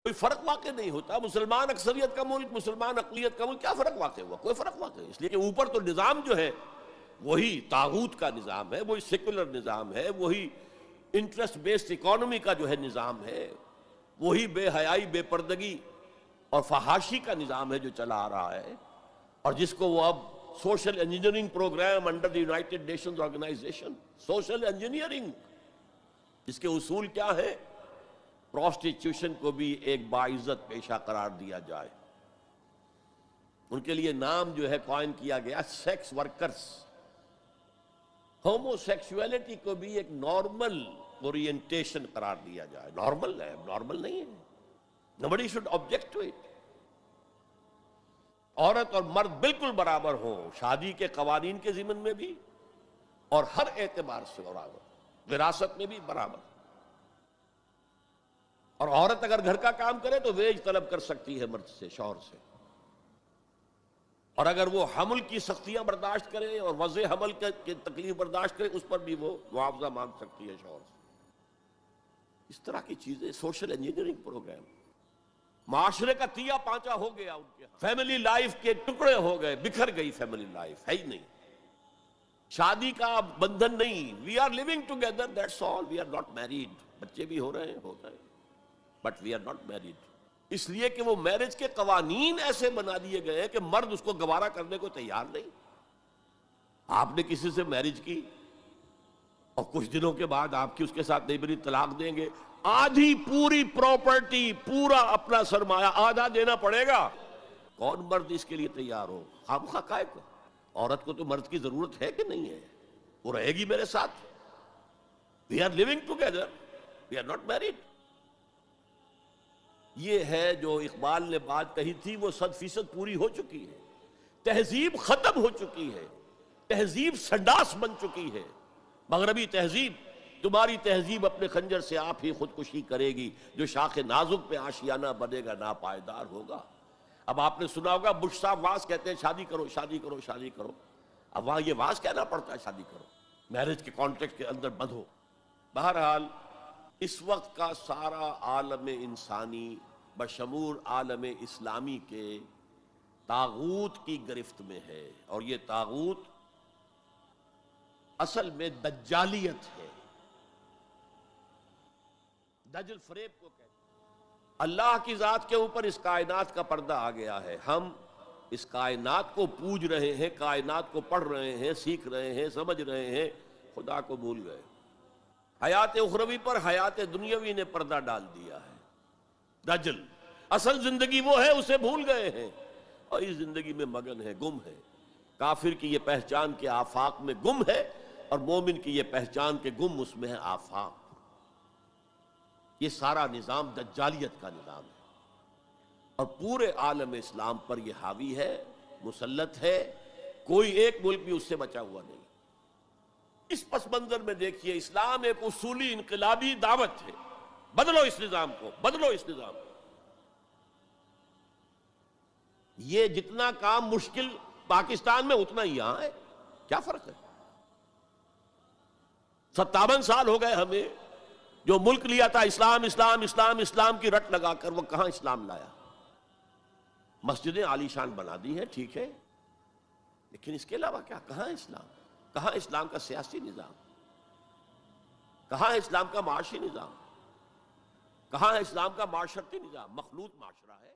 کوئی فرق واقع نہیں ہوتا. مسلمان اکثریت کا ملک، مسلمان اقلیت کا ملک، کیا فرق واقع ہوا؟ کوئی فرق واقع نہیں. اس لیے کہ اوپر تو نظام جو ہے وہی طاغوت کا نظام ہے، وہی سیکولر نظام ہے، وہی انٹرسٹ بیسڈ اکانومی کا جو ہے نظام ہے، وہی بے حیائی، بے پردگی اور فحاشی کا نظام ہے جو چلا آ رہا ہے، اور جس کو وہ اب social engineering program under the United Nations organization, social engineering, جس کے اصول کیا ہے؟ پروسٹیٹیوشن کو بھی ایک باعزت پیشہ قرار دیا جائے. ان کے لیے نام جو ہے قائم کیا گیا سیکس ورکرز. ہومو سیکسولیٹی کو بھی ایک نارمل اورینٹیشن قرار دیا جائے. نارمل ہے، نارمل نہیں ہے. nobody should object to it. عورت اور مرد بالکل برابر ہوں شادی کے قوانین کے ضمن میں بھی اور ہر اعتبار سے برابر، وراثت میں بھی برابر. اور عورت اگر گھر کا کام کرے تو ویج طلب کر سکتی ہے مرد سے، شوہر سے. اور اگر وہ حمل کی سختیاں برداشت کرے اور وضع حمل کی تکلیف برداشت کرے، اس پر بھی وہ معاوضہ مانگ سکتی ہے شوہر سے. اس طرح کی چیزیں سوشل انجینئرنگ پروگرام. معاشرے کا تیا پانچا ہو گیا ان کے ہاں. فیملی لائف کے ٹکڑے ہو گئے، بکھر گئی فیملی لائف، ہے ہی نہیں. شادی کا بندھن نہیں. We are living together, that's all. We are not married. بچے بھی ہو رہے ہیں، but we are not married. اس لیے کہ وہ میرج کے قوانین ایسے بنا دیے گئے ہیں کہ مرد اس کو گوارا کرنے کو تیار نہیں. آپ نے کسی سے میرج کی اور کچھ دنوں کے بعد آپ کی اس کے ساتھ نہیں بنی، طلاق دیں گے، آدھی پوری پراپرٹی، پورا اپنا سرمایہ آدھا دینا پڑے گا. کون مرد اس کے لیے تیار ہو؟ خامخواہ کائے کو؟ عورت کو تو مرد کی ضرورت ہے کہ نہیں ہے؟ وہ رہے گی میرے ساتھ. We are living together, we are not married. یہ ہے جو اقبال نے بات کہی تھی، وہ 100% پوری ہو چکی ہے. تہذیب ختم ہو چکی ہے، تہذیب سنڈاس بن چکی ہے. مغربی تہذیب، تمہاری تہذیب اپنے خنجر سے آپ ہی خودکشی کرے گی. جو شاخ نازک پہ آشیانہ بنے گا ناپائیدار ہوگا. اب آپ نے سنا ہوگا بش صاحب واز کہتے ہیں شادی کرو، شادی کرو، شادی کرو. اب وہاں یہ واز کہنا پڑتا ہے شادی کرو، میرج کے کانٹیکٹ کے اندر بندھو. بہرحال اس وقت کا سارا عالم انسانی بشمول عالم اسلامی کے طاغوت کی گرفت میں ہے، اور یہ طاغوت اصل میں دجالیت ہے. دجل فریب کو کہتے ہیں. اللہ کی ذات کے اوپر اس کائنات کا پردہ آ گیا ہے. ہم اس کائنات کو پوج رہے ہیں، کائنات کو پڑھ رہے ہیں، سیکھ رہے ہیں، سمجھ رہے ہیں، خدا کو بھول گئے. حیات اخروی پر حیات دنیاوی نے پردہ ڈال دیا ہے. دجل اصل زندگی وہ ہے، اسے بھول گئے ہیں اور اس زندگی میں مگن ہے، گم ہے. کافر کی یہ پہچان کے آفاق میں گم ہے، اور مومن کی یہ پہچان کے گم اس میں ہے آفاق. یہ سارا نظام دجالیت کا نظام ہے، اور پورے عالم اسلام پر یہ حاوی ہے، مسلط ہے. کوئی ایک ملک بھی اس سے بچا ہوا نہیں. اس پس منظر میں دیکھیے، اسلام ایک اصولی انقلابی دعوت ہے. بدلو اس نظام کو، بدلو اس نظام کو. یہ جتنا کام مشکل پاکستان میں اتنا ہی یہاں ہے. کیا فرق ہے؟ 57 سال ہو گئے ہمیں. جو ملک لیا تھا اسلام اسلام اسلام اسلام کی رٹ لگا کر، وہ کہاں اسلام لایا؟ مسجدیں عالی شان بنا دی ہیں، ٹھیک ہے، لیکن اس کے علاوہ کیا؟ کہاں اسلام؟ کہاں اسلام کا سیاسی نظام؟ کہاں اسلام کا معاشی نظام؟ کہاں اسلام کا معاشرتی نظام؟ مخلوط معاشرہ ہے.